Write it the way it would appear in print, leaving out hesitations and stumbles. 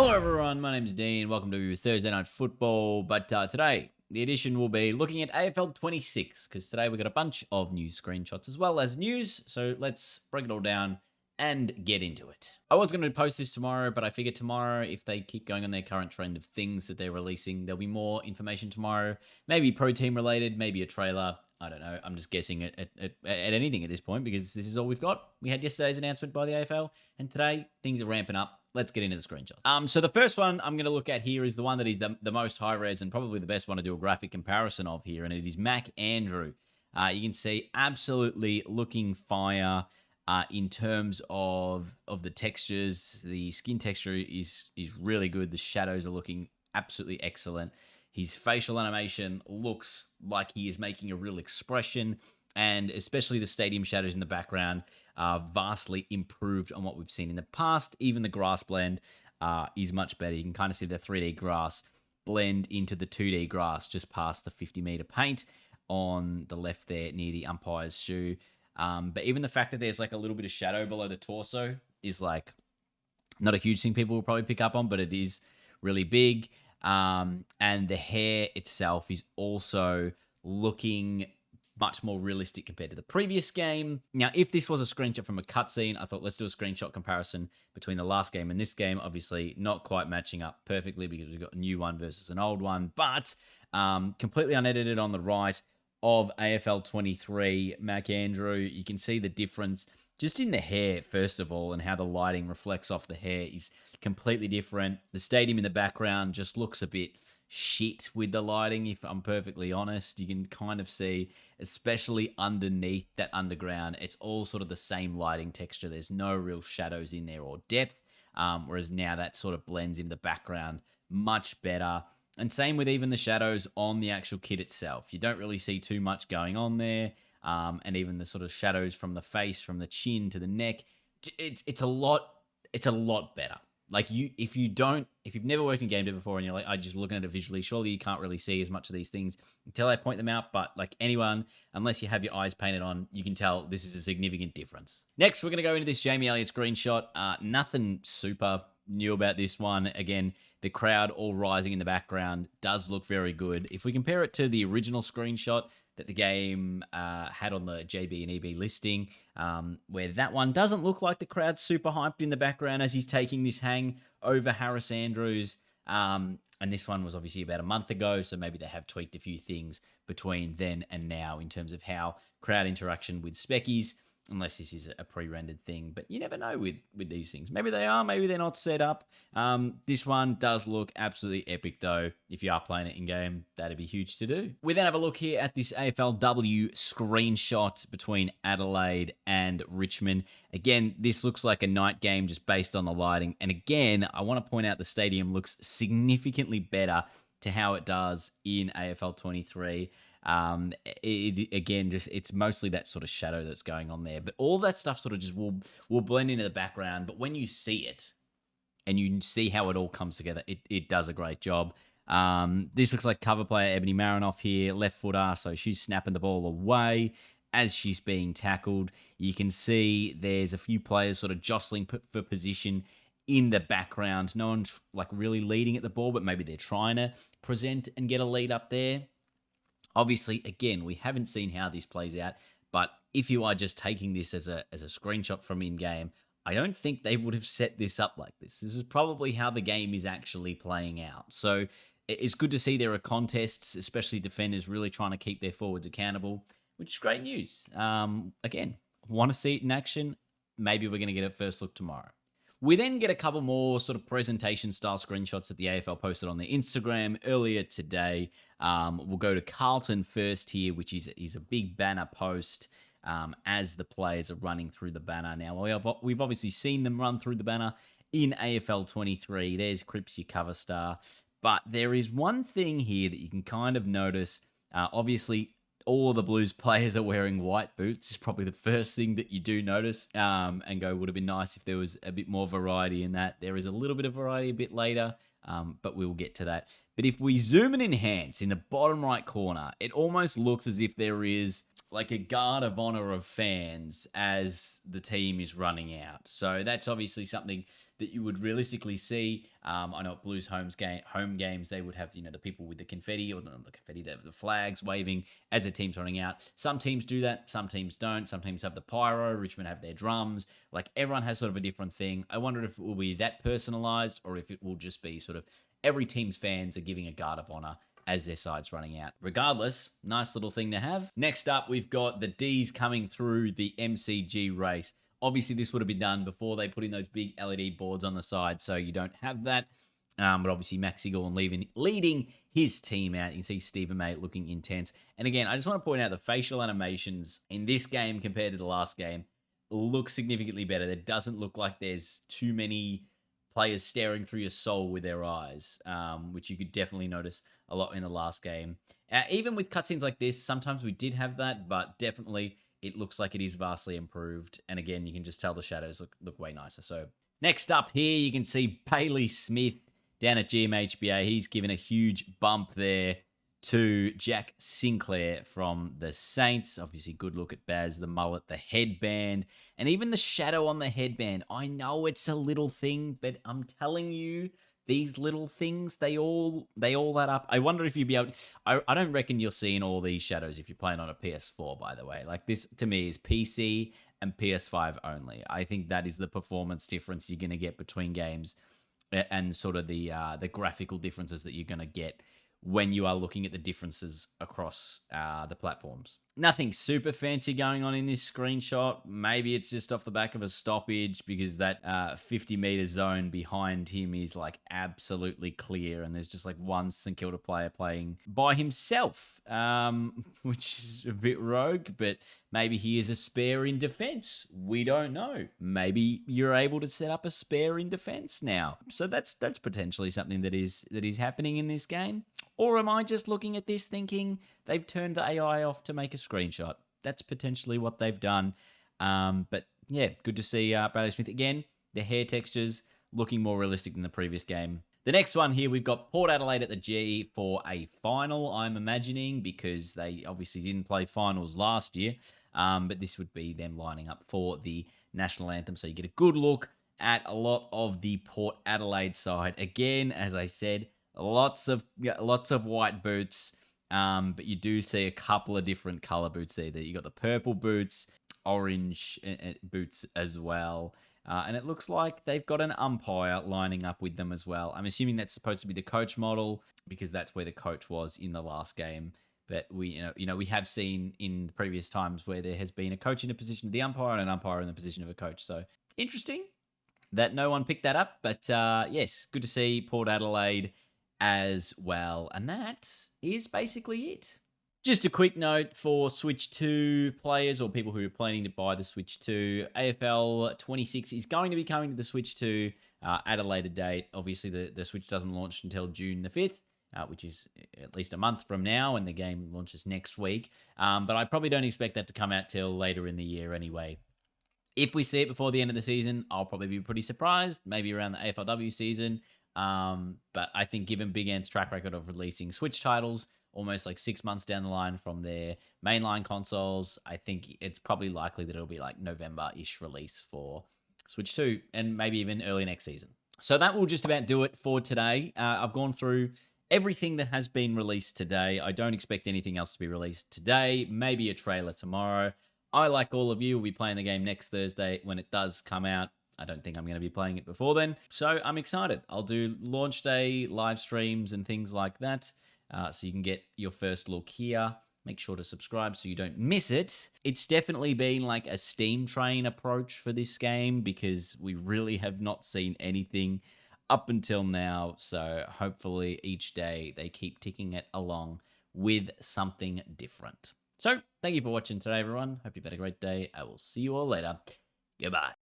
Hello everyone, my name's Dean. Welcome to Thursday Night Football. But today, the edition will be looking at AFL 26, because today we've got a bunch of news screenshots as well as news. So let's break it all down and get into it. I was going to post this tomorrow, but I figured tomorrow, if they keep going on their current trend of things that they're releasing, there'll be more information tomorrow. Maybe pro team related, maybe a trailer. I don't know. I'm just guessing at anything at this point because this is all we've got. We had yesterday's announcement by the AFL, and today things are ramping up. Let's get into the screenshot. So the first one I'm going to look at here is the one that is the most high-res and probably the best one to do a graphic comparison of here, and it is Mac Andrew. You can see absolutely looking fire in terms of the textures. The skin texture is really good. The shadows are looking absolutely excellent. His facial animation looks like he is making a real expression, and especially the stadium shadows in the background are vastly improved on what we've seen in the past. Even the grass blend is much better. You can kind of see the 3D grass blend into the 2D grass just past the 50-meter paint on the left there near the umpire's shoe. But even the fact that there's like a little bit of shadow below the torso is like not a huge thing people will probably pick up on, but it is really big. And the hair itself is also looking much more realistic compared to the previous game. Now, if this was a screenshot from a cutscene, I thought let's do a screenshot comparison between the last game and this game. Obviously, not quite matching up perfectly because we've got a new one versus an old one, but completely unedited on the right of AFL 23, Mac Andrew. You can see the difference just in the hair, first of all, and how the lighting reflects off the hair is completely different. The stadium in the background just looks a bit shit with the lighting, if I'm perfectly honest. You can kind of see, especially underneath that underground, it's all sort of the same lighting texture. There's no real shadows in there or depth, whereas now that sort of blends in the background much better. And same with even the shadows on the actual kit itself. You don't really see too much going on there. And even the sort of shadows from the face, from the chin to the neck, it's a lot better. Like if you've never worked in game dev before and you're like, I just looking at it visually, surely you can't really see as much of these things until I point them out. But like anyone, unless you have your eyes painted on, you can tell this is a significant difference. Next, we're going to go into this Jamie Elliott screenshot. Nothing super new about this one. Again, the crowd all rising in the background does look very good. If we compare it to the original screenshot that the game had on the JB and EB listing, where that one doesn't look like the crowd's super hyped in the background as he's taking this hang over Harris Andrews. And this one was obviously about a month ago, so maybe they have tweaked a few things between then and now in terms of how crowd interaction with Speckies, unless this is a pre-rendered thing. But you never know with these things. Maybe they are, maybe they're not set up. This one does look absolutely epic, though. If you are playing it in-game, that'd be huge to do. We then have a look here at this AFLW screenshot between Adelaide and Richmond. Again, this looks like a night game just based on the lighting. And again, I want to point out the stadium looks significantly better to how it does in AFL 23. It's mostly that sort of shadow that's going on there, but all that stuff sort of just will blend into the background. But when you see it and you see how it all comes together, it does a great job. This looks like cover player Ebony Marinoff here, left footer, so she's snapping the ball away as she's being tackled. You can see there's a few players sort of jostling for position in the background. No one's like really leading at the ball, but maybe they're trying to present and get a lead up there. Obviously, again, we haven't seen how this plays out, but if you are just taking this as a screenshot from in-game, I don't think they would have set this up like this. This is probably how the game is actually playing out. So it's good to see there are contests, especially defenders really trying to keep their forwards accountable, which is great news. Again, want to see it in action? Maybe we're going to get a first look tomorrow. We then get a couple more sort of presentation-style screenshots that the AFL posted on their Instagram earlier today. We'll go to Carlton first here, which is a big banner post as the players are running through the banner. Now, we've obviously seen them run through the banner in AFL 23. There's Cripps, your cover star. But there is one thing here that you can kind of notice. Obviously, all the Blues players are wearing white boots is probably the first thing that you do notice and go, would have been nice if there was a bit more variety in that. There is a little bit of variety a bit later, but we'll get to that. But if we zoom and enhance in the bottom right corner, it almost looks as if there is like a guard of honor of fans as the team is running out. So that's obviously something that you would realistically see. I know at Blues home games, they would have, the people with the confetti or the confetti, the flags waving as the team's running out. Some teams do that. Some teams don't. Some teams have the pyro. Richmond have their drums. Like everyone has sort of a different thing. I wonder if it will be that personalized or if it will just be sort of every team's fans are giving a guard of honor as their side's running out. Regardless, nice little thing to have. Next up, we've got the Ds coming through the MCG race. Obviously, this would have been done before they put in those big LED boards on the side, so you don't have that. But obviously, Max Siegel leading his team out. You can see Stephen May looking intense. And again, I just want to point out the facial animations in this game compared to the last game look significantly better. It doesn't look like there's too many players staring through your soul with their eyes, which you could definitely notice a lot in the last game. Even with cutscenes like this, sometimes we did have that, but definitely it looks like it is vastly improved. And again, you can just tell the shadows look way nicer. So next up here, you can see Bailey Smith down at GMHBA. He's given a huge bump there to Jack Sinclair from the Saints. Obviously, good look at Baz, the mullet, the headband, and even the shadow on the headband. I know it's a little thing, but I'm telling you, these little things, they all add up. I wonder if you'd be able... I don't reckon you're seeing all these shadows if you're playing on a PS4, by the way. Like, this, to me, is PC and PS5 only. I think that is the performance difference you're going to get between games and sort of the graphical differences that you're going to get when you are looking at the differences across the platforms. Nothing super fancy going on in this screenshot. Maybe it's just off the back of a stoppage because that 50-meter zone behind him is like absolutely clear and there's just like one St Kilda player playing by himself, which is a bit rogue, but maybe he is a spare in defense. We don't know. Maybe you're able to set up a spare in defense now. So that's potentially something that is happening in this game. Or am I just looking at this thinking they've turned the AI off to make a screenshot? That's potentially what they've done. But yeah, good to see Bailey Smith again. The hair textures looking more realistic than the previous game. The next one here, we've got Port Adelaide at the G for a final, I'm imagining, because they obviously didn't play finals last year. But this would be them lining up for the national anthem. So you get a good look at a lot of the Port Adelaide side. Again, as I said, lots of white boots, but you do see a couple of different color boots there. You got the purple boots, orange boots as well, and it looks like they've got an umpire lining up with them as well. I'm assuming that's supposed to be the coach model because that's where the coach was in the last game. But we have seen in previous times where there has been a coach in a position of the umpire and an umpire in the position of a coach. So interesting that no one picked that up. But yes, good to see Port Adelaide as well. And that is basically it. Just a quick note for Switch 2 players or people who are planning to buy the Switch 2. AFL 26 is going to be coming to the Switch 2 at a later date. Obviously, the Switch doesn't launch until June the 5th, which is at least a month from now, and the game launches next week. But I probably don't expect that to come out till later in the year anyway. If we see it before the end of the season, I'll probably be pretty surprised, maybe around the AFLW season. But I think given Big Ant's track record of releasing Switch titles almost like 6 months down the line from their mainline consoles, I think it's probably likely that it'll be like November-ish release for Switch 2 and maybe even early next season. So that will just about do it for today. I've gone through everything that has been released today. I don't expect anything else to be released today, maybe a trailer tomorrow. I, like all of you, will be playing the game next Thursday when it does come out. I don't think I'm going to be playing it before then, so I'm excited. I'll do launch day live streams and things like that, so you can get your first look here. Make sure to subscribe so you don't miss it. It's definitely been like a steam train approach for this game because we really have not seen anything up until now, so hopefully each day they keep ticking it along with something different. So, thank you for watching today, everyone. Hope you've had a great day. I will see you all later. Goodbye.